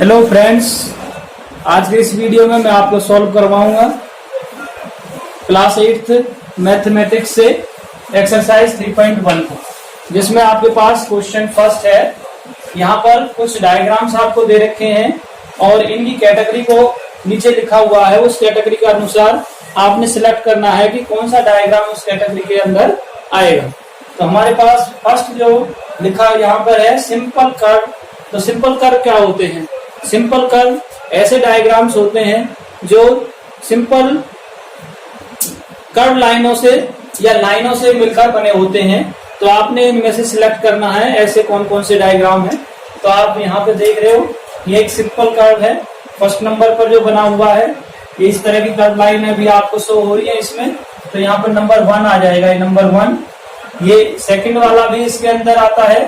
Hello friends, आज के इस वीडियो में मैं आपको सॉल्व करवाऊंगा क्लास 8th मैथमेटिक्स से एक्सरसाइज 3.1 को, जिसमें आपके पास क्वेश्चन फर्स्ट है। यहाँ पर कुछ डायग्राम्स आपको दे रखे हैं और इनकी कैटेगरी को नीचे लिखा हुआ है। उस कैटेगरी के अनुसार आपने सिलेक्ट करना है कि कौन सा डायग्राम उस कैटेगरी के अंदर आएगा। तो हमारे पास फर्स्ट जो लिखा यहाँ पर है सिंपल कर्व। तो सिंपल कर्व क्या होते हैं? सिंपल कर्व ऐसे डायग्राम्स होते हैं जो सिंपल कर्व लाइनों से या लाइनों से मिलकर बने होते हैं। तो आपने इनमें से सिलेक्ट करना है ऐसे कौन कौन से डायग्राम है। तो आप यहाँ पे देख रहे हो, ये एक सिंपल कर्व है। फर्स्ट नंबर पर जो बना हुआ है ये इस तरह की कर्व लाइन है, भी आपको शो हो रही है इसमें। तो यहाँ पर नंबर 1 आ जाएगा, ये नंबर 1। ये सेकंड वाला भी इसके अंदर आता है।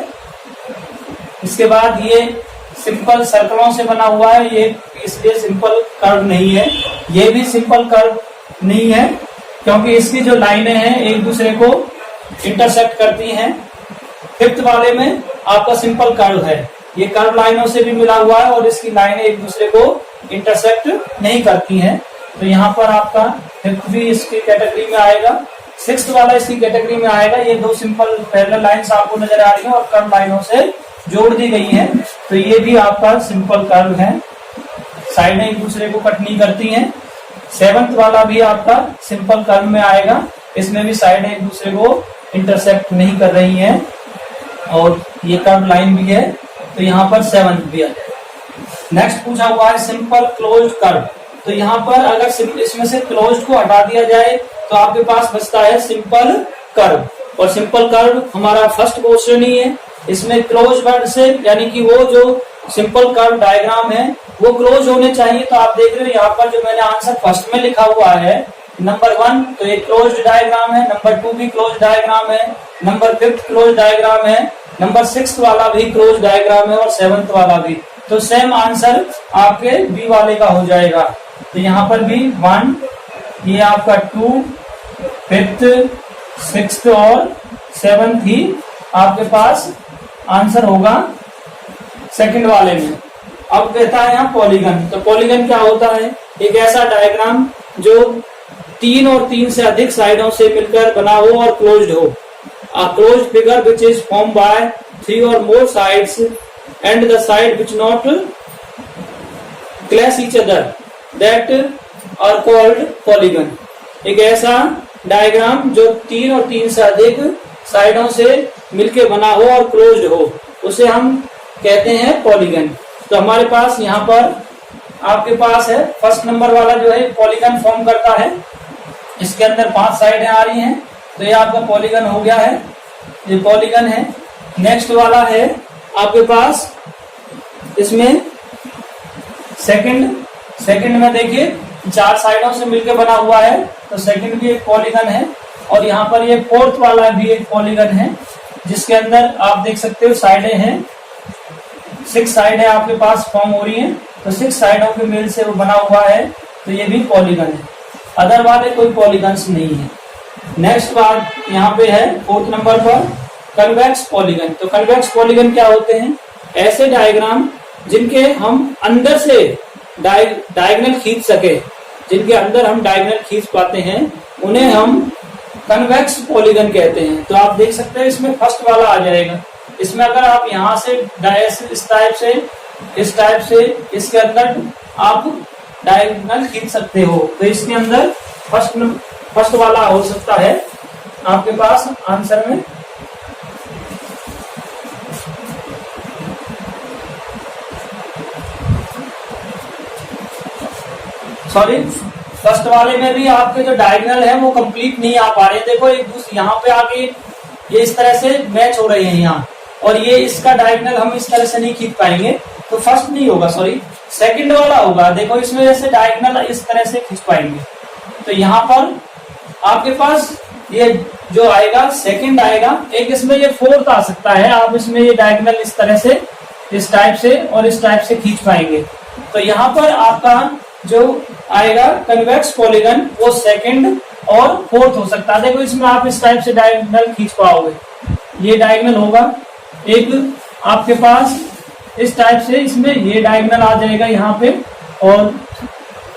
इसके बाद ये सिंपल सर्कलों से बना हुआ है, ये इसलिए सिंपल कर्व नहीं है। ये भी सिंपल कर्व नहीं है क्योंकि इसकी जो लाइनें हैं एक दूसरे को इंटरसेक्ट करती हैं। फिफ्थ वाले में आपका सिंपल कर्व है, ये कर्व लाइनों से भी मिला हुआ है और इसकी लाइनें एक दूसरे को इंटरसेक्ट नहीं करती हैं। तो यहाँ पर आपका फिफ्थ भी इसकी कैटेगरी में आएगा। सिक्स्थ वाला इसकी कैटेगरी में आएगा। ये दो सिंपल पैरेलल लाइंस आपको नजर आ रही है और कर्व लाइनों से जोड़ दी गई है। तो ये भी आपका सिंपल कर्व है, साइडें एक दूसरे को कट नहीं करती हैं। सेवंथ वाला भी आपका सिंपल कर्व में आएगा, इसमें भी साइडें एक दूसरे को इंटरसेक्ट नहीं कर रही हैं और ये कर्व लाइन भी है। तो यहाँ पर सेवंथ भी आ जाएगा। नेक्स्ट पूछा हुआ है सिंपल क्लोज्ड कर्व। तो यहाँ पर अगर इसमें से क्लोज्ड को हटा दिया जाए तो आपके पास बचता है सिंपल कर्व। और सिंपल कर्व हमारा फर्स्ट क्वेश्चन ही है। इसमें क्लोज वर्ड से यानी कि वो जो सिंपल कर्व डायग्राम है वो क्लोज होने चाहिए। तो आप देख रहे हो यहाँ पर जो मैंने आंसर फर्स्ट में लिखा हुआ है नंबर 1, तो ये क्लोज्ड डायग्राम है। नंबर 2 भी क्लोज डायग्राम है। नंबर 5 क्लोज डायग्राम है। नंबर 6 वाला भी क्लोज डायग्राम है और 7th वाला भी। तो सेम आंसर आपके बी वाले का हो जाएगा। तो यहाँ पर भी 1, ये आपका 2, 5th, 6th और 7th ही आपके पास आंसर होगा सेकंड वाले में। अब कहता है यहाँ पॉलीगन। तो पॉलीगन क्या होता है? एक ऐसा डायग्राम जो 3 और 3 से अधिक साइडों से मिलकर बना हो और क्लोज्ड हो। A closed figure which is formed by 3 or more sides and the side which not clash each other that are called polygon। एक ऐसा डायग्राम जो 3 और 3 से अधिक साइडों से मिलके बना हो और क्लोज्ड हो, उसे हम कहते हैं पॉलीगन। तो हमारे पास यहाँ पर आपके पास है फर्स्ट नंबर वाला जो है पॉलीगन फॉर्म करता है। इसके अंदर 5 साइडें आ रही हैं, तो ये आपका पॉलीगन हो गया है, ये पॉलीगन है। नेक्स्ट वाला है आपके पास इसमें सेकंड में देखिए 4 साइडों से मिलकर बना हुआ है, तो सेकंड भी एक पॉलीगन है। और यहाँ पर ये फोर्थ वाला भी एक पॉलीगन है जिसके अंदर आप देख सकते हो साइडें हैं, 6 साइडें आपके पास फॉर्म हो रही हैं। तो 6 साइडों के मेल से वो बना हुआ है, तो ये भी पॉलीगन है। अदर वाले कोई पॉलीगन्स नहीं है। नेक्स्ट बात यहाँ पे है 4th नंबर पर कन्वेक्स पॉलीगन। तो कन्वेक्स पॉलीगन क्या होते हैं? ऐसे डायग्राम जिनके हम अंदर से डायगोनल खींच सके, जिनके अंदर हम डायगोनल खींच पाते हैं, उन्हें हम कन्वेक्स पॉलीगन कहते हैं। तो आप देख सकते हैं इसमें फर्स्ट वाला आ जाएगा। इसमें अगर आप यहाँ से इस टाइप से इसके अंदर आप डायगोनल खींच सकते हो, तो इसके अंदर फर्स्ट वाला हो सकता है आपके पास आंसर में। सॉरी, फर्स्ट वाले में भी आपके जो डायगोनल है वो कंप्लीट नहीं आ पा रहे। देखो एक दूसरे यहाँ पे आके ये इस तरह से मैच हो रहे हैं यहाँ, और ये इसका डायगोनल हम इस तरह से नहीं खींच पाएंगे, तो फर्स्ट नहीं होगा, सॉरी सेकंड वाला होगा। देखो इसमें जैसे डायगोनल इस तरह से खींच पाएंगे। तो यहाँ पर आपके पास ये जो आएगा सेकंड आएगा। एक इसमें ये 4th आ सकता है, आप इसमें ये डायगोनल इस तरह से इस टाइप से और इस टाइप से खींच पाएंगे। तो यहाँ पर आपका जो आएगा कन्वेक्स पॉलीगन वो सेकंड और 4th हो सकता है। देखो इसमें आप इस टाइप से डायगोनल खींच पाओगे, ये डायगोनल होगा। एक आपके पास इस टाइप से इसमें ये डायगोनल आ जाएगा यहाँ पे, और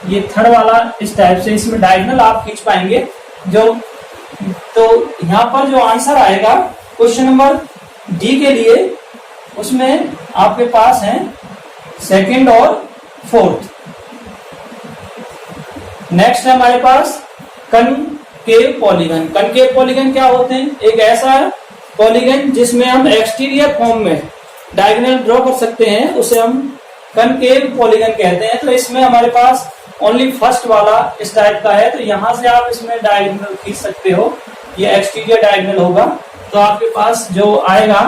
ये थर्ड वाला इस टाइप से इसमें डायगोनल आप खींच पाएंगे। जो तो यहाँ पर जो आंसर आएगा क्वेश्चन नंबर डी के लिए, उसमें आपके पास है सेकंड और फोर्थ। नेक्स्ट है हमारे पास कनकेव पॉलीगन। कनकेव पॉलीगन क्या होते हैं? एक ऐसा पॉलीगन जिसमें हम एक्सटीरियर फॉर्म में डायगोनल ड्रॉ कर सकते हैं, उसे हम कनकेव पॉलीगन कहते हैं। तो इसमें हमारे पास ओनली फर्स्ट वाला इस टाइप का है, तो यहां से आप इसमें डायगोनल खींच सकते हो, ये एक्सटीरियर डायगोनल होगा। तो आपके पास जो आएगा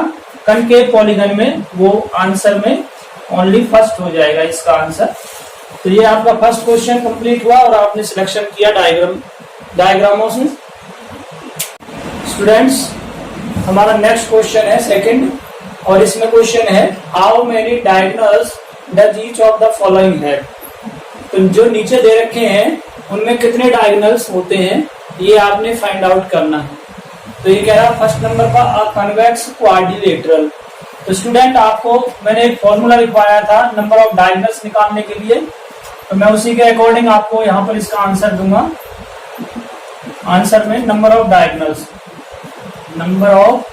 कनकेव पॉलीगन में, वो आंसर में ओनली फर्स्ट हो जाएगा इसका आंसर। तो ये आपका फर्स्ट क्वेश्चन कंप्लीट हुआ और आपने सिलेक्शन किया डायग्रामों से। स्टूडेंट्स, हमारा नेक्स्ट क्वेश्चन है सेकंड, और इसमें क्वेश्चन है how many diagonals does each of the following have. तो जो नीचे दे रखे हैं उनमें कितने डायगोनल्स होते हैं, ये आपने फाइंड आउट करना है। तो ये कह रहा है फर्स्ट नंबर का कन्वेक्स क्वाड्रिलेटरल। तो स्टूडेंट, आपको मैंने एक फॉर्मूला लिखवाया था नंबर ऑफ डायगोनल्स निकालने के लिए, तो मैं उसी के अकॉर्डिंग आपको यहाँ पर इसका आंसर दूंगा। आंसर में number of diagonals, number of,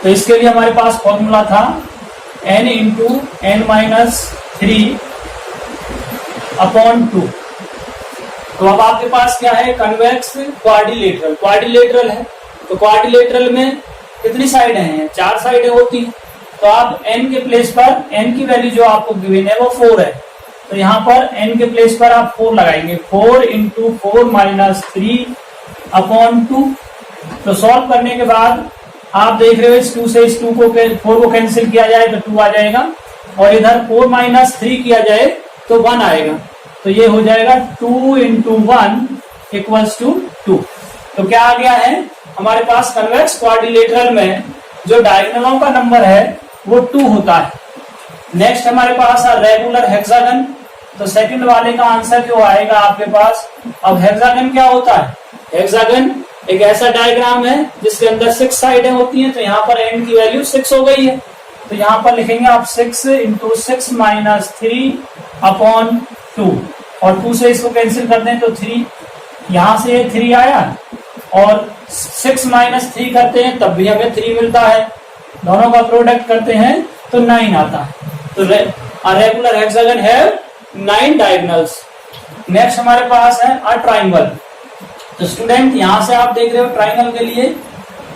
तो इसके लिए हमारे पास फॉर्मूला था n into n minus 3 upon 2। तो अब आपके पास क्या है? Convex quadrilateral. क्वाड्रिलेटरल है तो क्वाड्रिलेटरल में कितनी साइडें हैं? 4 साइडें होती हैं। तो आप n के प्लेस पर, n की वैल्यू जो आपको गिवन है वो 4 है, तो यहाँ पर n के प्लेस पर आप 4 लगाएंगे। 4 इंटू 4 माइनस 3 अपॉन 2। तो सॉल्व करने के बाद आप देख रहे हो इस 2 से इस 2 को 4 को कैंसिल किया जाए तो 2 आ जाएगा, और इधर 4 माइनस 3 किया जाए तो 1 आएगा। तो ये हो जाएगा 2 इंटू 1 इक्वल्स टू 2। तो क्या आ गया है हमारे पास? कन्वेक्स क्वाड्रिलेटरल में जो डायगोनलों का नंबर है वो 2 होता है। नेक्स्ट हमारे पास है रेगुलर हेक्सागन। तो सेकंड वाले का आंसर जो आएगा आपके पास, अब हेक्सागन क्या होता है? हेक्सागन एक ऐसा डायग्राम है जिसके अंदर 6 साइडें होती हैं। तो यहाँ पर n की वैल्यू 6 हो गई है, तो यहाँ पर लिखेंगे आप 6 इंटू 6 माइनस 3 अपॉन 2, और 2 से इसको कैंसिल कर दें तो 3, यहाँ से 3 आया, और 6 माइनस 3 करते हैं तब भी हमें 3 मिलता है, दोनों का प्रोडक्ट करते हैं तो 9 आता है। तो रेगुलर हेक्सागन है 9 डायगोनल्स। नेक्स्ट हमारे पास है अ ट्राइंगल। तो स्टूडेंट, यहां से आप देख रहे हो ट्राइंगल के लिए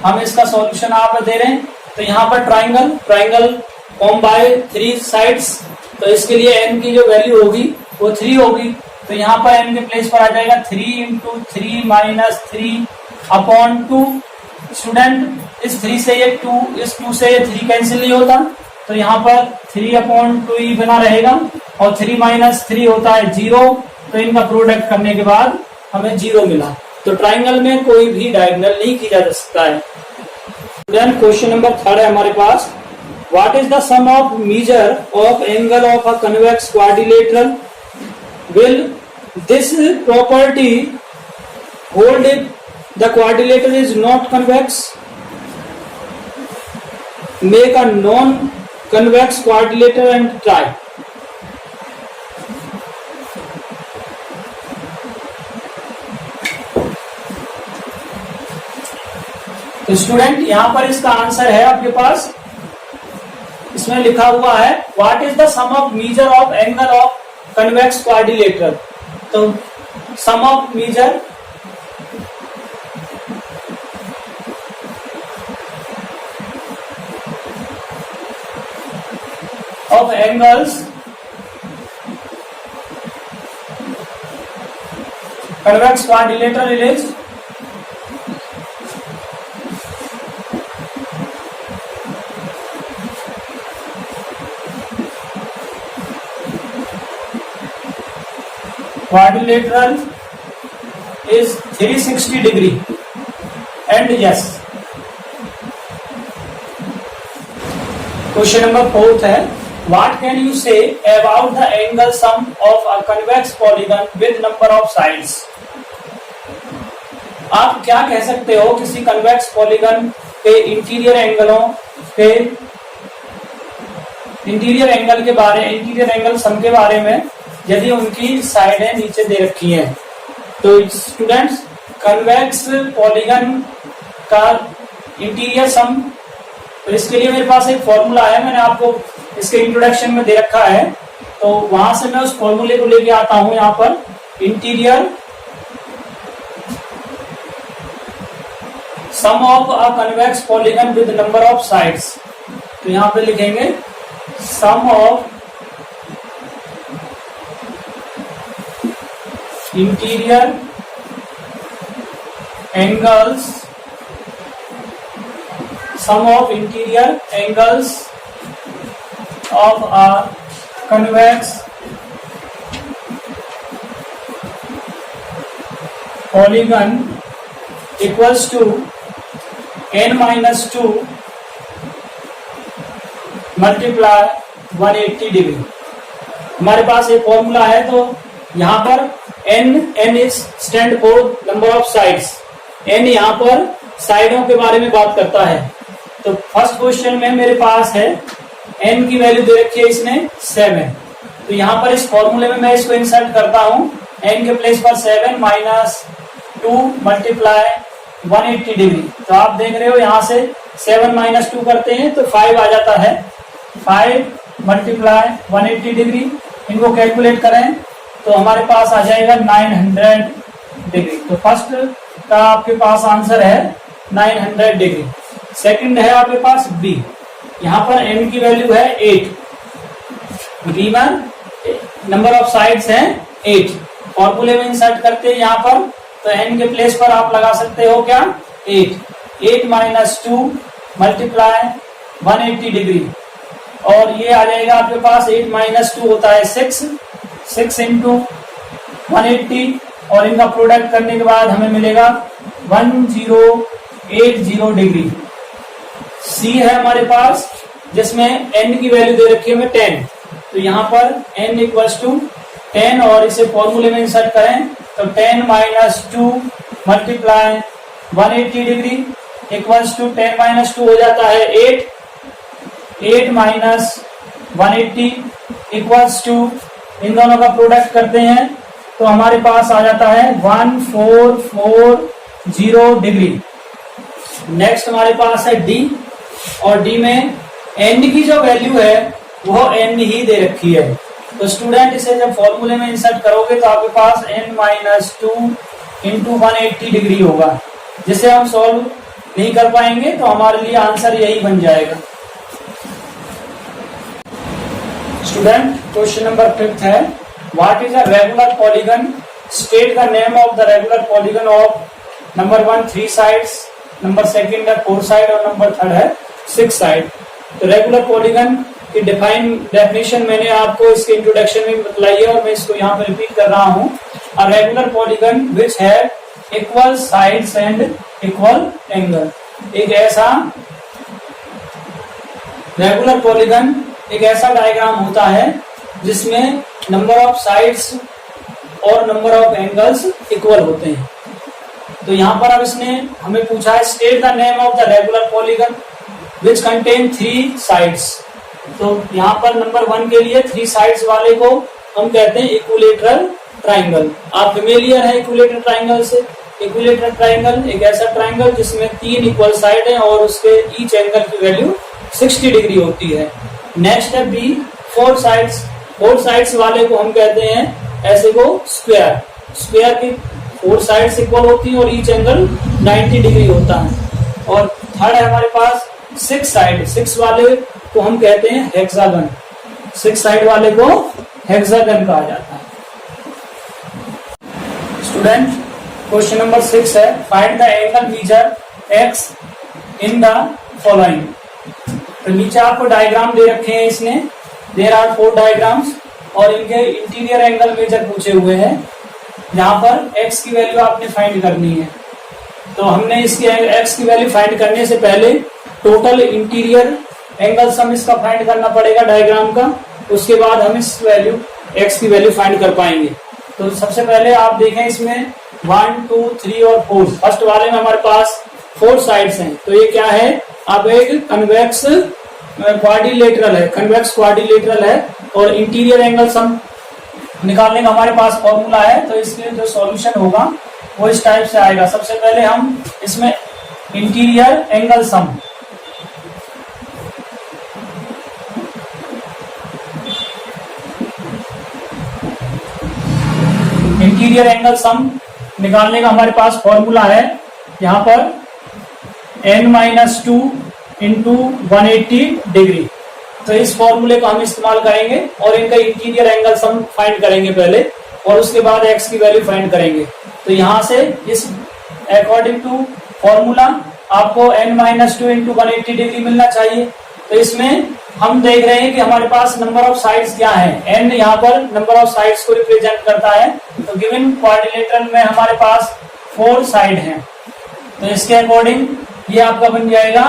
हम इसका सॉल्यूशन आप दे रहे हैं। तो यहाँ पर ट्राइंगल फॉर्म बाय 3 साइड्स, तो इसके लिए n की जो वैल्यू होगी वो 3 होगी। तो यहाँ पर n के प्लेस पर आ जाएगा 3 इंटू 3 माइनस 3 अपॉन 2। स्टूडेंट, इस 3 से ये 2, इस 2 से ये 3 कैंसिल नहीं होता, तो यहाँ पर 3 अपॉन 2 ही बना रहेगा, और 3 माइनस 3 होता है 0। तो इनका प्रोडक्ट करने के बाद हमें 0 मिला। तो ट्राइंगल में कोई भी डायगोनल नहीं खींचा जा सकता है। देन क्वेश्चन नंबर 3 है हमारे पास, what is the sum of measure of angle of a convex quadrilateral? Will this property hold if the quadrilateral is not convex? Make a non convex quadrilateral and try. तो student, यहां पर इसका answer है आपके पास, इसमें लिखा हुआ है what is the sum of measure of angle of convex quadrilateral. तो sum of measure of angles convex quadrilateral is quadrilateral is 360 degree and yes. Question number 4 है, what can you say about the angle sum of a convex polygon with number of sides? आप क्या कह सकते हो किसी convex polygon के interior एंगलों के interior angle सम के बारे में यदि उनकी साइडें नीचे दे रखी हैं। तो स्टूडेंट्स, कन्वेक्स पॉलीगन का इंटीरियर सम, तो इसके लिए मेरे पास एक फॉर्मूला है, मैंने आपको इसके इंट्रोडक्शन में दे रखा है, तो वहां से मैं उस फॉर्मूले को लेके आता हूं यहां पर। Interior sum of a convex polygon with number of sides, तो यहां पे लिखेंगे sum of interior angles, sum of interior angles of a convex polygon equals to n minus 2 multiply 180 degree. हमारे पास एक फॉर्मूला है, तो यहाँ पर n is stand for number of sides, n यहाँ पर साइडों के बारे में बात करता है। तो फर्स्ट क्वेश्चन में मेरे पास है n की वैल्यू दे रखी है इसने 7, तो यहाँ पर इस फॉर्मूले में मैं इसको इंसर्ट करता हूँ, n के प्लेस पर 7 माइनस 2 मल्टीप्लाई 180 डिग्री। तो आप देख रहे हो यहाँ से 7 माइनस 2 करते हैं तो 5 आ जाता है, 5 मल्टीप्लाई 180 डिग्री, इनको कैलकुलेट करें तो हमारे पास आ जाएगा 900 डिग्री। तो फर्स्ट का आपके पास आंसर है 900 डिग्री। सेकंड है आपके पास बी, यहाँ पर n की वैल्यू है 8, गिवन नंबर ऑफ साइड्स हैं 8, फॉर्मूले में इंसर्ट करते हैं यहाँ पर, तो n के प्लेस पर आप लगा सकते हो क्या 8 माइनस 2 मल्टीप्लाई 180 डिग्री, और ये आ जाएगा आपके पास 8 माइनस 2 होता है 6 इंटू 180, और इनका प्रोडक्ट करने के बाद हमें मिलेगा 1080 डिग्री। सी है हमारे पास जिसमें n की वैल्यू दे रखी है हमें 10, तो यहाँ पर n इक्वल्स टू 10, और इसे फॉर्मूले में इंसर्ट करें तो 10 minus 2 multiply 180 degree equals to 10 minus 2 हो जाता है 8 माइनस 180 इक्वल्स टू, इन दोनों का प्रोडक्ट करते हैं तो हमारे पास आ जाता है 1440 डिग्री। नेक्स्ट हमारे पास है डी, और डी में n की जो वैल्यू है वो n ही दे रखी है, तो स्टूडेंट इसे जब फॉर्मूले में इंसर्ट करोगे तो आपके पास n माइनस 2 इंटू 180 डिग्री होगा, जिसे हम सॉल्व नहीं कर पाएंगे, तो हमारे लिए आंसर यही बन जाएगा। स्टूडेंट, क्वेश्चन नंबर 5 है, what is a regular polygon, state the name of the regular polygon of number 1 3 sides, number second है 4 साइड, और नंबर थर्ड है 6 साइड। तो रेगुलर पॉलीगन की डेफिनेशन मैंने आपको इसके इंट्रोडक्शन में बताई है, और मैं इसको यहाँ पे रिपीट कर रहा हूँ। अ रेगुलर पॉलीगन विच है equal sides and equal angle, एक ऐसा रेगुलर पॉलीगन एक ऐसा डायग्राम होता है जिसमें नंबर ऑफ साइड्स और नंबर ऑफ एंगल्स इक्वल होते हैं। तो यहाँ पर अब इसने हमें पूछा है state the name of the regular polygon which contain 3 sides. तो यहाँ पर नंबर 1 के लिए 3 साइड्स वाले को हम कहते हैं इक्विलेटरल ट्राइंगल। आप फेमिलियर है इक्विलेटरल ट्राइंगल से। इक्विलेटरल ट्राइंगल एक ऐसा ट्राइंगल जिसमें 3 इक्वल साइड है और उसके ईच एंगल की वैल्यू 60 डिग्री होती है। नेक्स्ट है बी 4 साइड्स। 4 साइड्स वाले को हम कहते हैं ऐसे को स्क्वायर। स्क्वायर की 4 साइड्स इक्वल होती है और ईच एंगल 90 डिग्री होता है। और थर्ड है हमारे पास 6 साइड। 6 वाले को हम कहते हैं हेक्सागन। 6 साइड वाले को हेक्सागन कहा जाता है। स्टूडेंट क्वेश्चन नंबर 6 है find the angle measure x in the following. तो नीचे आपको डायग्राम दे रखे हैं इसने। देयर आर 4 डायग्राम्स और इनके इंटीरियर एंगल मेजर पूछे हुए हैं। यहाँ पर x की वैल्यू आपने फाइंड करनी है। तो हमने इसकी x की वैल्यू फाइंड करने से पहले टोटल इंटीरियर एंगल सम इसका फाइंड करना पड़ेगा डायग्राम का। उसके बाद हम इस वैल्यू x की वैल्यू फाइंड कर पाएंगे। तो सबसे पहले आप देखें इसमें 1 2 3 और 4। फर्स्ट वाले में हमारे पास 4 साइड्स हैं, तो ये क्या है, अब एक कन्वेक्स क्वाड्रिलेटरल है, कन्वेक्स क्वाड्रिलेटरल है, और इंटीरियर एंगल सम निकालने का हमारे पास फॉर्मूला है। तो इसके जो सॉल्यूशन होगा वो इस टाइप से आएगा। सबसे पहले हम इसमें इंटीरियर एंगल सम, इंटीरियर एंगल सम निकालने का हमारे पास फॉर्मूला है, यहाँ पर n-2 इंटू 180 डिग्री। तो इस फॉर्मूले को हम इस्तेमाल करेंगे और इनका इंटीरियर एंगल सम फाइंड करेंगे पहले, और उसके बाद x की वैल्यू फाइंड करेंगे। तो यहाँ से इस अकॉर्डिंग टू फॉर्मूला आपको n-2 इंटू 180 डिग्री मिलना चाहिए। तो इसमें हम देख रहे हैं कि हमारे पास नंबर ऑफ साइड्स क्या है, n यहाँ पर नंबर ऑफ साइड्स को रिप्रेजेंट करता है। तो गिवन क्वाड्रिलेटरल में हमारे पास 4 साइड हैं, तो इसके अकॉर्डिंग ये आपका बन जाएगा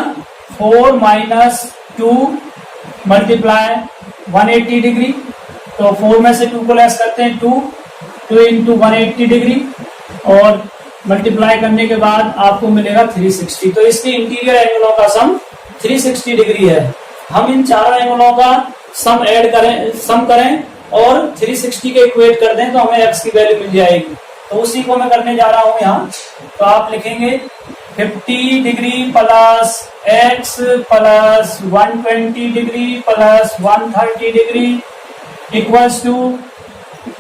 4 - 2 मल्टीप्लाई 180 डिग्री। तो 4 में से 2 को लेस करते हैं, 2 इंटू 180 डिग्री, और मल्टीप्लाई करने के बाद आपको मिलेगा 360। तो इसके इंटीरियर एंगलों का सम 360 डिग्री है। हम इन चारों एंगलों का सम करें और 360 के इक्वेट कर दें तो हमें x की वैल्यू मिल जाएगी। तो उसी को मैं करने जा रहा हूं यहाँ। तो आप लिखेंगे 50 degree plus x plus 120 degree plus 130 degree equals to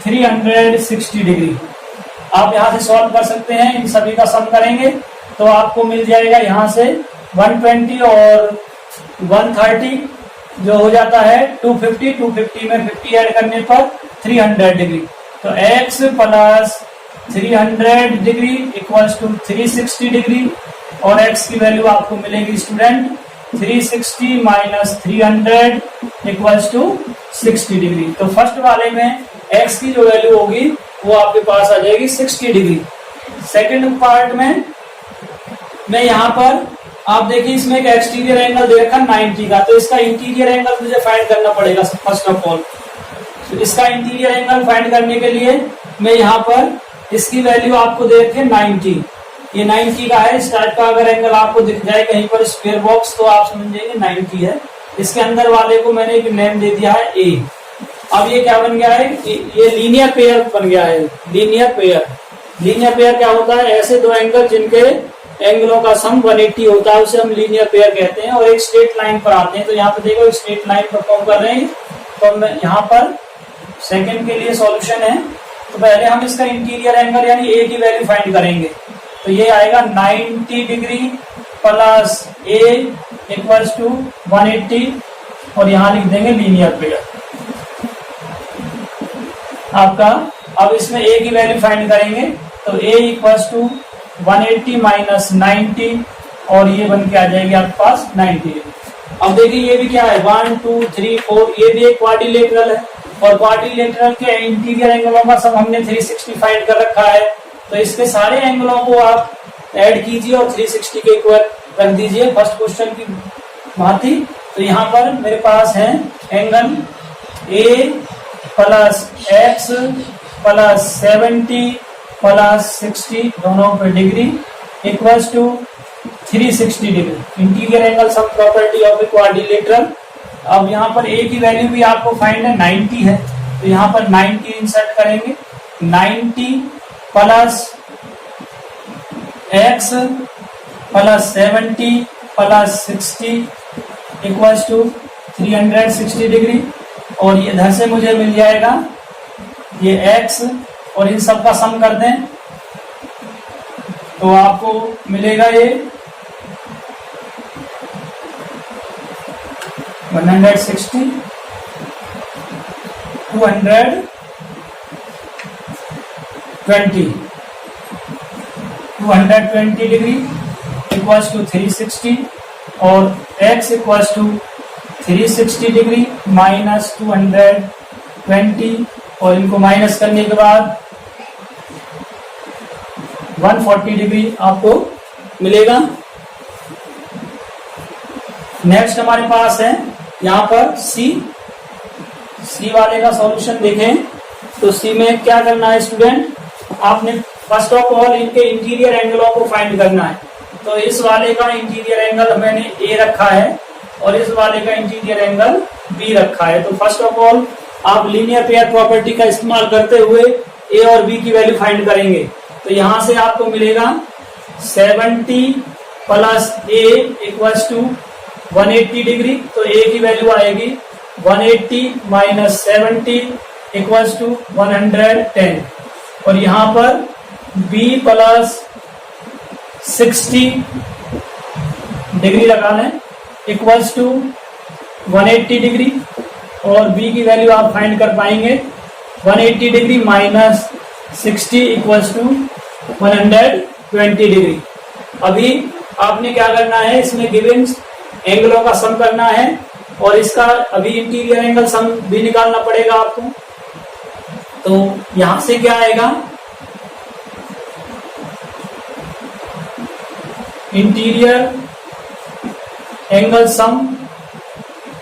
360 degree. आप यहाँ से सॉल्व कर सकते हैं, इन सभी का सम करेंगे तो आपको मिल जाएगा यहाँ से 120 और 130 जो हो जाता है 250 में 50 ऐड करने पर 300 डिग्री। तो x plus 300 degree equals to 360 degree, और x की वैल्यू आपको मिलेगी student 360 minus 300 equals to 60 degree. तो फर्स्ट वाले में x की जो वैल्यू होगी वो आपके पास आ जाएगी 60 डिग्री। सेकंड पार्ट में मैं यहाँ पर आप देखिए इसमें एक एक्सटीरियर एंगल दे रखा 90 का, तो इसका इंटीरियर एंगल मुझे फाइंड करना पड़ेगा फर्स्ट ऑफ ऑल। तो इसका इंटीरियर एंगल फाइंड करने के लिए मैं यहाँ पर इसकी वैल्यू आपको दे रखे 90, ये 90 का है। इस टाइप का अगर एंगल आपको दिख जाए कहीं पर स्क्वायर बॉक्स तो आप समझेंगे 90 है। इसके अंदर वाले को मैंने एक नेम दे दिया है A। अब ये क्या बन गया है, ये लीनियर पेयर बन गया है। लीनियर पेयर क्या होता है, ऐसे दो एंगल जिनके एंगलों का सम 180 होता है उसे हम लीनियर पेयर कहते हैं, और एक स्ट्रेट लाइन पर आते हैं। तो यहाँ पे देखो एक स्ट्रेट लाइन पर फॉर्म कर रहे हैं। तो मैं यहाँ पर सेकंड के लिए सॉल्यूशन है, तो पहले हम इसका इंटीरियर एंगल यानी A की वैल्यू फाइंड करेंगे। तो ये आएगा 90 degree plus A equals to 180, और यहाँ लिख देंगे लीनियर पेयर आपका। अब इसमें A की वैल्यू फाइंड करेंगे, तो A इक्वल्स टू 180 माइनस 90, और ये बन के आ जाएगी आपके पास 90। अब देखिए ये भी क्या है 1 2 3 4, ये भी एक क्वाड्रिलेटरल है, और क्वाड्रिलेटरल के इंटीरियर एंगलों का सम हमने 360 फाइंड कर रखा है। तो इसके सारे एंगलों को आप ऐड कीजिए और 360 के इक्वल रख दीजिए फर्स्ट क्वेश्चन की भांति। तो यहाँ पर मेरे पास है angle A plus x plus 70 plus 60 दोनों पे degree equals to 360 degree. Interior angle sum property of a quadrilateral. अब यहाँ पर A की वैल्यू भी आपको फाइंड है 90 है, तो यहाँ पर 90 इंसर्ट करेंगे। 90 plus x plus 70 plus 60 equals to 360 degree, और ये इधर से मुझे मिल जाएगा ये x, और इन सब का सम कर दें तो आपको मिलेगा ये 160 220 डिग्री इक्वल्स टू 360, और x equals to 360 degree minus 220, और इनको माइनस करने के बाद 140 डिग्री आपको मिलेगा। नेक्स्ट हमारे पास है यहाँ पर सी वाले का सॉल्यूशन देखें। तो सी में क्या करना है स्टूडेंट, आपने फर्स्ट ऑफ ऑल इनके इंटीरियर एंगलों को फाइंड करना है। तो इस वाले का इंटीरियर एंगल मैंने ए रखा है और इस वाले का इंटीरियर एंगल बी रखा है। तो फर्स्ट ऑफ ऑल आप लीनियर पेयर प्रॉपर्टी का इस्तेमाल करते हुए ए और बी की वैल्यू फाइंड करेंगे। तो यहां से आपको मिलेगा 70 plus A equals to 180 degree. तो ए की वैल्यू आएगी 180 माइनस 70 इक्वल्स टू 110 और यहाँ पर बी प्लस 60 डिग्री लगा लें इक्वल्स टू 180 डिग्री और बी की वैल्यू आप फाइंड कर पाएंगे 180 degree minus 60 equals to 120 degree. अभी आपने क्या करना है, इसमें गिवन एंगलों का सम करना है और इसका अभी इंटीरियर एंगल सम भी निकालना पड़ेगा आपको। तो यहां से क्या आएगा, interior angle sum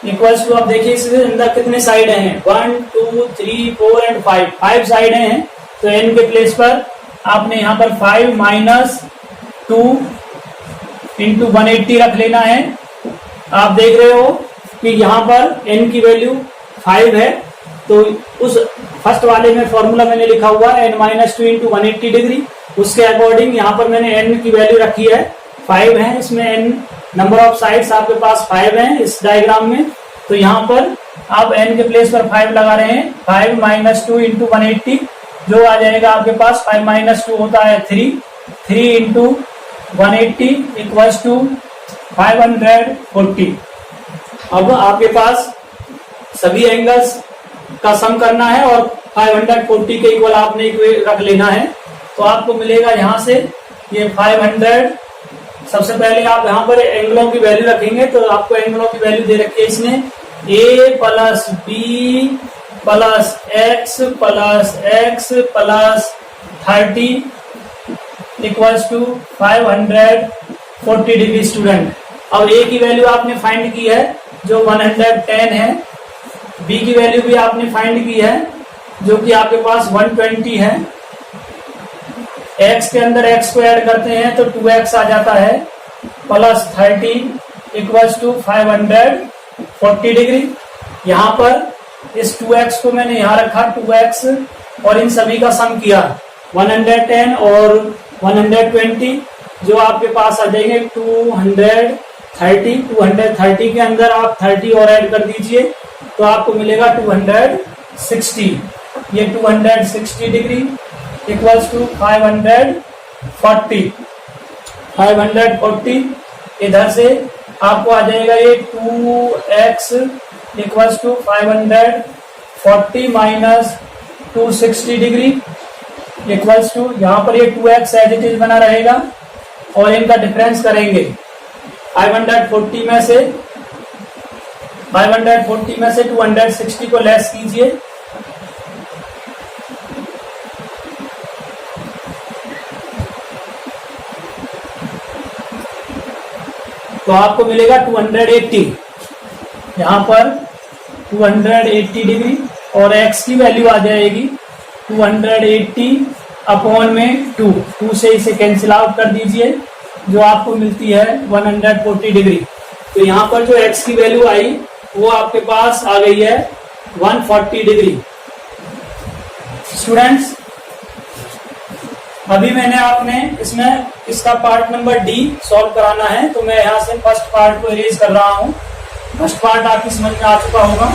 equals to, आप देखिए इसके अंदर कितने साइड हैं, 1 2 3 4 एंड 5 साइड हैं। तो n के प्लेस पर आपने यहाँ पर 5 माइनस 2 इंटू 180 रख लेना है। आप देख रहे हो कि यहाँ पर n की वैल्यू 5 है, तो उस फर्स्ट वाले में फॉर्मूला मैंने लिखा हुआ है n माइनस 2 इंटू 180 डिग्री, उसके अकॉर्डिंग यहाँ पर मैंने n की वैल्यू रखी है 5 है। इसमें n नंबर ऑफ साइड्स आपके पास 5 हैं इस डायग्राम में। तो यहाँ पर आप n के प्लेस पर 5 लगा रहे हैं, 5 माइनस 2 इंटू 180 जो आ जाएगा आपके पास 5 माइनस 2 होता है 3 इंटू 180 इक्वल्स टू 540। अब आपके पास सभी एंगल्स का सम करना है और 540 के इक्वल आपने रख लेना है। तो आपको मिलेगा यहाँ से ये 500। सबसे पहले आप यहाँ पर एंगलों की वैल्यू रखेंगे, तो आपको एंगलों की वैल्यू दे रखी है इसने a plus B plus X plus 30 equals to 540 degree. Student, अब a की वैल्यू आपने फाइंड की है जो 110 है, b की वैल्यू भी आपने फाइंड की है जो कि आपके पास 120 है। x के अंदर x को ऐड करते हैं तो 2x आ जाता है प्लस 30 इक्वल्स टू 540 डिग्री। यहाँ पर इस 2x को मैंने यहाँ रखा 2x और इन सभी का सम किया 110 और 120 जो आपके पास आ जाएंगे 230 के अंदर आप 30 और ऐड कर दीजिए तो आपको मिलेगा 260। ये 260 डिग्री इक्वल्स टू 540। इधर से आपको आ जाएगा ये 2x equals to 540 minus 260 degree equals to, यहाँ पर ये 2x एज इट इज बना रहेगा और इनका डिफरेंस करेंगे 540 में से 260 को लेस कीजिए तो आपको मिलेगा 280। यहाँ पर 280 डिग्री और x की वैल्यू आ जाएगी 280 अपॉन में 2 से इसे कैंसिल आउट कर दीजिए जो आपको मिलती है 140 डिग्री। तो यहाँ पर जो x की वैल्यू आई वो आपके पास आ गई है 140 डिग्री। स्टूडेंट्स, अभी मैंने आपने इसमें इसका पार्ट नंबर डी सॉल्व कराना है, तो मैं यहाँ से फर्स्ट पार्ट को इरेज कर रहा हूँ। फर्स्ट पार्ट आपकी समझ में आ चुका होगा।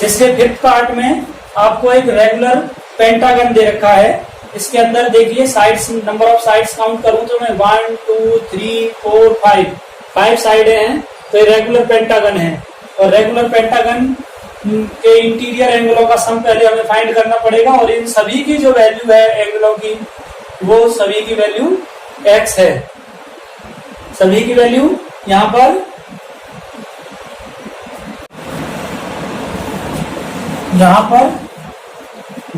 इसके फिफ्थ पार्ट में आपको एक रेगुलर पेंटागन दे रखा है। इसके अंदर देखिए sides, number of sides count करूं तो मैं 1 2 3 4 5 साइडें हैं। तो ये रेगुलर पेंटागन है और रेगुलर पेंटागन के इंटीरियर एंगलों का सम पहले हमें फाइंड करना पड़ेगा और इन सभी की जो वैल्यू है एंगलों की वो सभी की वैल्यू x है। सभी की वैल्यू यहाँ पर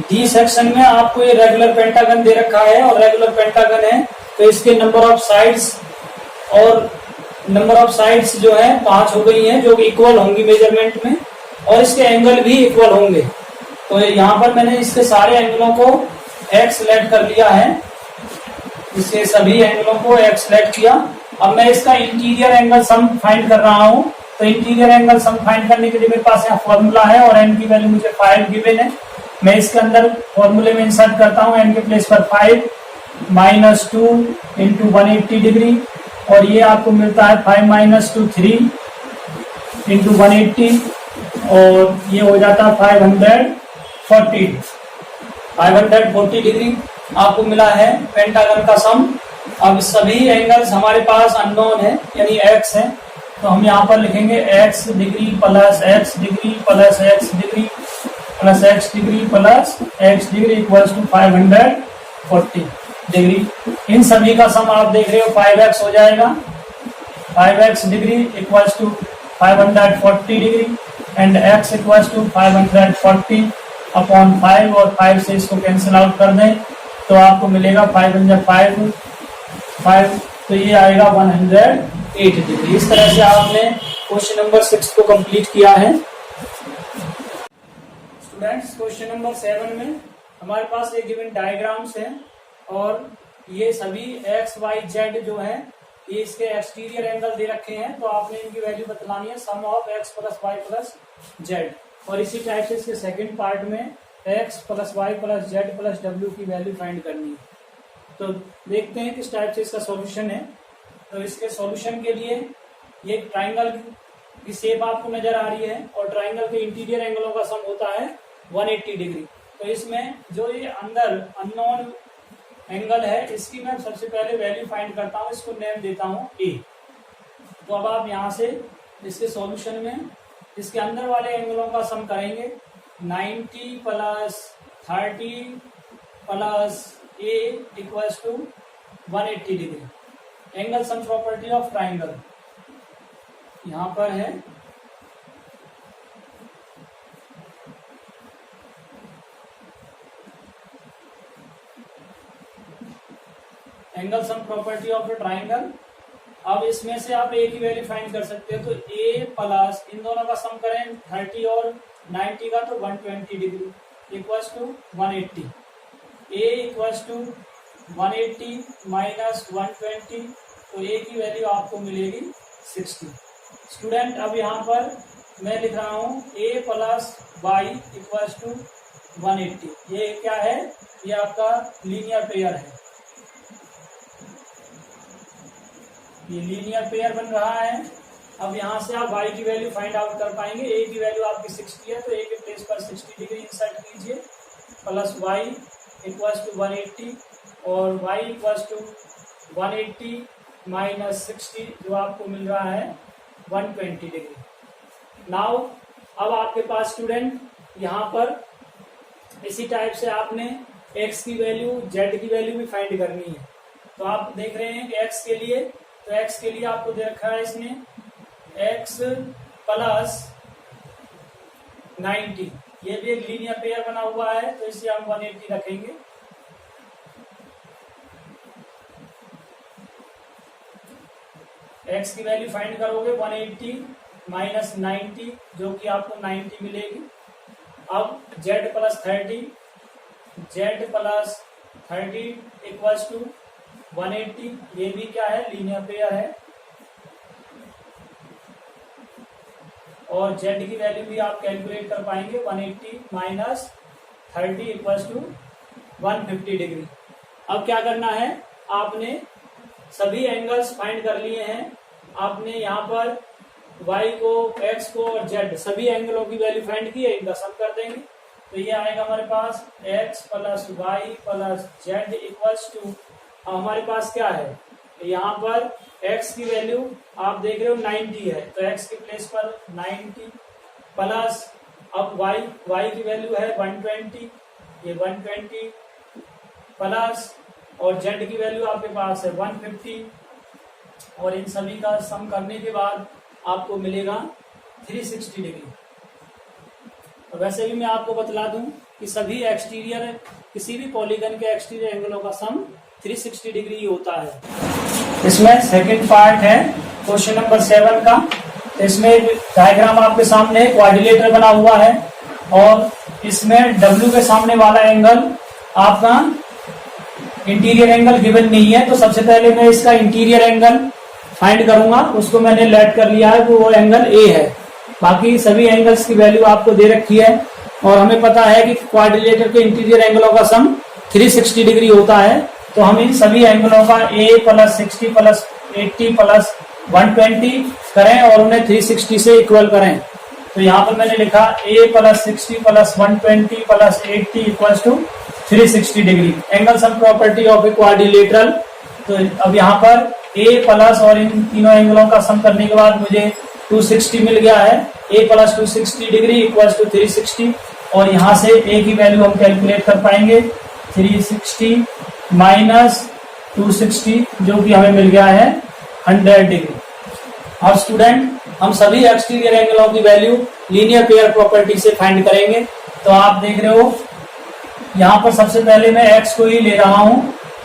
डी सेक्शन में आपको ये रेगुलर पेंटागन दे रखा है और रेगुलर पेंटागन है तो इसके नंबर ऑफ साइड्स जो है 5 हो गई हैं जो कि इक्वल होंगी मेजरमेंट में और इसके एंगल भी इक्वल होंगे। तो यहाँ पर मैंने इसके सारे एंगलों को x लेट कर लिया है, इससे सभी एंगलों को x लेट किया। अब मैं इसका इंटीरियर एंगल सम फाइंड कर रहा हूं, तो इंटीरियर एंगल सम फाइंड करने के लिए मेरे पास यहाँ फॉर्मूला है और n की वैल्यू मुझे 5 गिवन है। मैं इसके अंदर फॉर्मूले में इंसर्ट करता हूँ n के प्लेस पर 5 माइनस 2 इंटू 180 डिग्री, और ये आपको मिलता है 5 माइनस 2 3 इंटू 180, और ये हो जाता है 540 डिग्री आपको मिला है पेंटागन का सम। अब सभी एंगल्स हमारे पास अननोन है यानी x है, तो हम यहाँ पर लिखेंगे x degree plus x degree plus x degree plus x degree plus x degree equals to 540 degree. इन सभी का सम आप देख रहे हो 5x हो जाएगा, 5x degree equals to 540 degree and x equals to 540 upon 5, और 5 से इसको कैंसिल आउट कर दें तो आपको मिलेगा 5 तो ये आएगा 108 डिग्री। इस तरह से आपने क्वेश्चन नंबर 6 को कंप्लीट किया है। स्टूडेंट्स, क्वेश्चन नंबर 7 में हमारे पास एक गिवन डायग्राम्स है और ये सभी x y z जो है ये इसके एक्सटीरियर एंगल दे रखे हैं, तो आपने इनकी वैल्यू बतलानी है sum of x plus y plus z। और इसी टाइप से इसके सेकंड पार्ट में x plus y plus z plus w की वैल्यू फाइंड करनी है। तो देखते हैं किस टाइप से इसका सॉल्यूशन है। तो इसके सॉल्यूशन के लिए ये ट्राइंगल की शेप आपको नजर आ रही है और ट्राइंगल के इंटीरियर एंगलों का सम होता है 180 डिग्री। तो इसमें जो ये अंदर अननोन एंगल है इसकी मैं सबसे पहले वैल्यू फाइंड करता हूँ, इसको नेम देता हूँ a। तो अब आप यहाँ से इसके सॉल्यूशन में इसके अंदर वाले एंगलों का सम करेंगे, 90 plus 30 plus a equals to 180 degree. Angle sum property of triangle यहाँ पर है। Angle sum property of a triangle. अब इसमें से आप a की वैल्यू फाइंड कर सकते हो, तो a प्लस इन दोनों का सम करें 30 और 90 का तो 120 degree equals to 180। a equals to 180 minus 120, तो a की वैल्यू आपको मिलेगी 60। स्टूडेंट, अब यहाँ पर मैं लिख रहा हूँ a plus y equals to 180। ये क्या है? ये आपका लीनियर पेयर है, ये लीनियर पेयर बन रहा है। अब यहाँ से आप y की वैल्यू फाइंड आउट कर पाएंगे। a की वैल्यू आपकी 60 है, तो a के प्लेस पर 60 डिग्री इंसर्ट कीजिए, प्लस y इक्वल्स टू 180 और y इक्वल्स टू 180 माइनस 60 जो आपको मिल रहा है 120 डिग्री। नाउ अब आपके पास स्टूडेंट यहाँ पर इसी टाइप से आपने x की वैल्यू z की वैल्यू भी फाइंड करनी है। तो आप देख रहे हैं कि x के लिए, तो x के लिए आपको दे रखा है इसमें x प्लस 90, ये भी एक लीनियर पेयर बना हुआ है, तो इसे हम 180 रखेंगे। x की वैल्यू फाइंड करोगे 180 माइनस 90 जो कि आपको 90 मिलेगी। अब z प्लस 30 इक्वल्स टू 180, ये भी क्या है? लीनियर पेयर है। और z की वैल्यू भी आप कैलकुलेट कर पाएंगे, 180 माइनस 30 इक्वल्स टू 150 डिग्री। अब क्या करना है, आपने सभी एंगल्स फाइंड कर लिए हैं। आपने यहाँ पर y को, x को और z सभी एंगलों की वैल्यू फाइंड की है, इनका सम कर देंगे। तो ये आएगा हमारे पास x plus y plus z equals to, हमारे पास क्या है? यहाँ पर x की वैल्यू आप देख रहे हो 90 है, तो x के प्लेस पर 90 प्लस अब y की वैल्यू है 120, ये 120 प्लस और z की वैल्यू आपके पास है 150, और इन सभी का सम करने के बाद आपको मिलेगा 360 डिग्री। और वैसे भी मैं आपको बतला दूं कि सभी एक्सटीरियर, किसी भी पॉलीगन के एक्सटीरियर एंगलों का सम 360 डिग्री ही होता है। इसमें सेकंड पार्ट है क्वेश्चन नंबर 7 का। इसमें एक डायग्राम आपके सामने क्वाड्रिलेटरल बना हुआ है और इसमें W के सामने वाला एंगल आपका इंटीरियर एंगल गिवन नहीं है, तो सबसे पहले मैं इसका इंटीरियर एंगल फाइंड करूंगा, उसको मैंने लेट कर लिया है, वो एंगल ए है। बाकी सभी एंगल्स की वैल्यू आपको दे रखी है और हमें पता है कि क्वाड्रिलेटर के इंटीरियर एंगलों का सम 360 डिग्री होता है। तो हम इन सभी एंगलों का a प्लस 60 प्लस 80 प्लस 120 करें और उन्हें 360 से इक्वल करें। तो यहाँ पर मैंने लिखा a plus 60 plus 120 plus 80 equal to 360 degree. Angle sum property of a quadrilateral. तो अब यहाँ पर a प्लस और इन तीनों एंगलों का सम करने के बाद मुझे 260 मिल गया है। a plus 260 degree equal to 360 और यहाँ से a की वैल्यू हम कैलकुलेट कर पाएंगे 360 माइनस 260 जो कि हमें मिल गया है 100 डिग्री। अब स्टूडेंट हम सभी एक्सटीरियर एंगलों की वैल्यू लीनियर पेयर प्रॉपर्टी से फाइंड करेंगे। तो आप देख रहे हो यहाँ पर सबसे पहले मैं x को ही ले रहा हूं,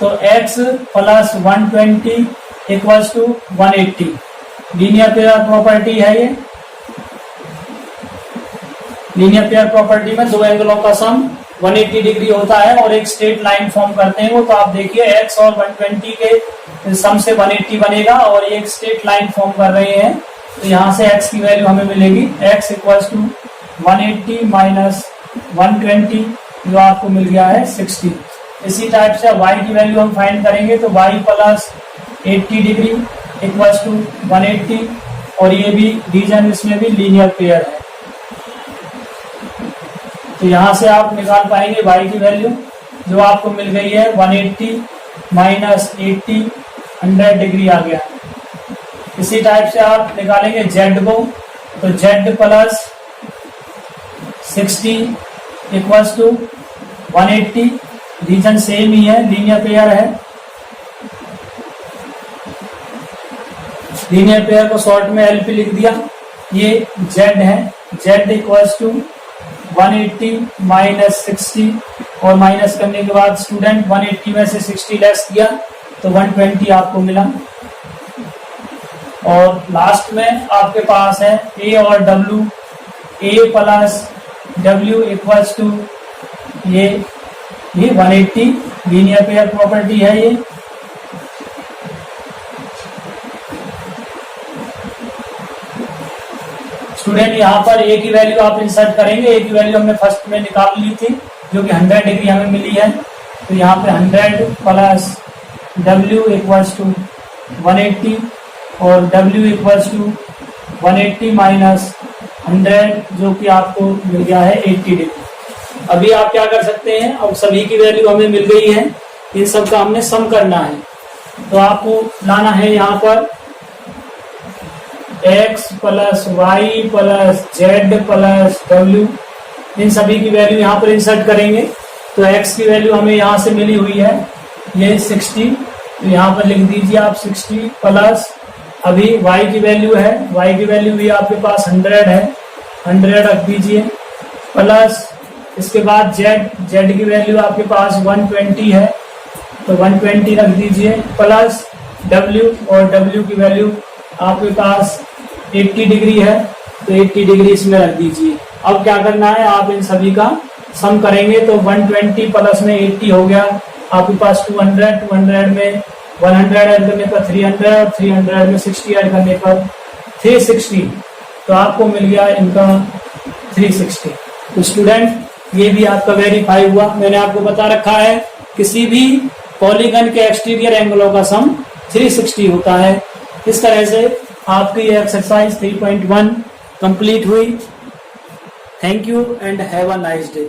तो x plus 120 equals to 180 linear pair property है। ये लीनियर पेयर प्रॉपर्टी में दो एंगलों का सम 180 डिग्री होता है और एक स्ट्रेट लाइन फॉर्म करते हैं वो। तो आप देखिए x और 120 के सम से 180 बनेगा और एक स्ट्रेट लाइन फॉर्म कर रहे हैं। तो यहाँ से x की वैल्यू हमें मिलेगी x इक्वल्स टू 180 माइनस 120 जो आपको मिल गया है 60। इसी टाइप से y की वैल्यू हम फाइंड करेंगे तो y plus 80 degree equals to 180 और ये भी रीजन इसमें भी लीनियर पेयर है। तो यहाँ से आप निकाल पाएंगे y की वैल्यू जो आपको मिल गई है 180 माइनस 80 100 डिग्री आ गया। इसी टाइप से आप निकालेंगे z को, तो z plus 60 equals to 180 reason same ही है, लीनियर पेयर है। लीनियर पेयर को शॉर्ट में LP लिख दिया। ये z है, z इक्वल्स टू 180 माइनस 60 और माइनस करने के बाद स्टूडेंट 180 में से 60 लेस किया तो 120 आपको मिला। और लास्ट में आपके पास है a और w, a plus w equals to ये 180 लीनियर पेयर प्रॉपर्टी है ये। स्टूडेंट यहाँ पर a की वैल्यू आप इंसर्ट करेंगे। a की वैल्यू हमने फर्स्ट में निकाल ली थी जो कि 100 डिग्री हमें मिली है। तो यहाँ पे 100 प्लस w इक्वल्स टू 180 और w इक्वल्स टू 180 माइनस 100 जो कि आपको मिल गया है 80 डिग्री। अभी आप क्या कर सकते हैं, अब सभी की वैल्यू हमें मिल गई है, इन सब का हमने सम करना है। तो आपको लाना है यहाँ पर x plus Y plus Z plus W, इन सभी की वैल्यू यहाँ पर इंसर्ट करेंगे। तो x की वैल्यू हमें यहाँ से मिली हुई है ये 60, तो यहाँ पर लिख दीजिए आप 60 प्लस अभी y की वैल्यू है, y की वैल्यू भी आपके पास 100 है, 100 रख दीजिए प्लस इसके बाद z की वैल्यू आपके पास 120 है तो 120 रख दीजिए प्लस w और w की वैल्यू आपके पास 80 डिग्री है तो 80 डिग्री इसमें रख दीजिए। अब क्या करना है, आप इन सभी का सम करेंगे तो 120 प्लस में 80 हो गया आपके पास 200, 200 में 100 ऐड करने पर 300 और 300 में 60 ऐड करने पर 360, तो आपको मिल गया इनका 360। तो स्टूडेंट ये भी आपका वेरीफाई हुआ। मैंने आपको बता रखा है किसी भी पॉलीगन के एक्सटीरियर एंगलों का सम 360 होता है। इस तरह से आपकी ये एक्सरसाइज 3.1 कंप्लीट हुई। Thank you and have a nice day.